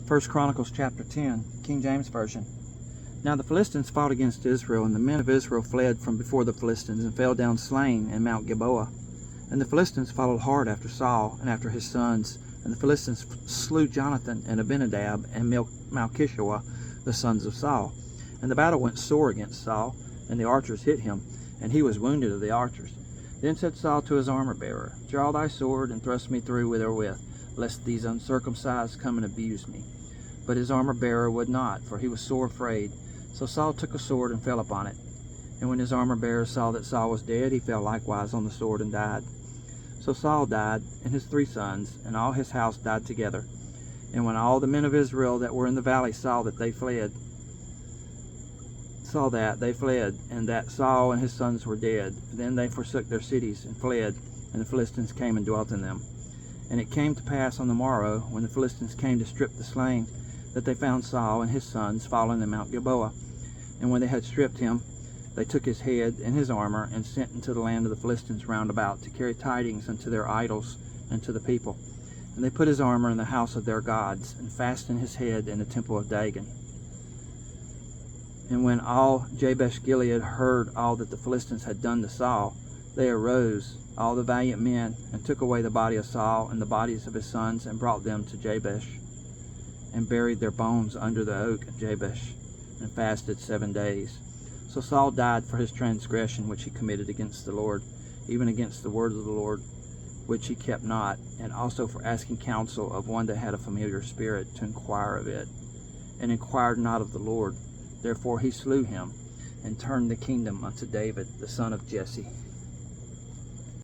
1 Chronicles chapter 10, King James Version. Now the Philistines fought against Israel, and the men of Israel fled from before the Philistines, and fell down slain in Mount Gilboa. And the Philistines followed hard after Saul and after his sons, and the Philistines slew Jonathan and Abinadab and Malchishua, the sons of Saul. And the battle went sore against Saul, and the archers hit him, and he was wounded of the archers. Then said Saul to his armor-bearer, Draw thy sword, and thrust me through therewith, lest these uncircumcised come and abuse me. But his armor-bearer would not, for he was sore afraid. So Saul took a sword and fell upon it. And when his armor-bearer saw that Saul was dead, he fell likewise on the sword and died. So Saul died, and his 3 sons, and all his house died together. And when all the men of Israel that were in the valley saw that, they fled, and that Saul and his sons were dead. Then they forsook their cities and fled, and the Philistines came and dwelt in them. And it came to pass on the morrow, when the Philistines came to strip the slain, that they found Saul and his sons fallen in Mount Gilboa. And when they had stripped him, they took his head and his armor, and sent into the land of the Philistines round about, to carry tidings unto their idols and to the people. And they put his armor in the house of their gods, and fastened his head in the temple of Dagon. And when all Jabesh Gilead heard all that the Philistines had done to Saul, they arose, all the valiant men, and took away the body of Saul and the bodies of his sons, and brought them to Jabesh, and buried their bones under the oak of Jabesh, and fasted 7 days. So Saul died for his transgression which he committed against the Lord, even against the word of the Lord, which he kept not, and also for asking counsel of one that had a familiar spirit, to inquire of it, and inquired not of the Lord. Therefore he slew him, and turned the kingdom unto David, the son of Jesse.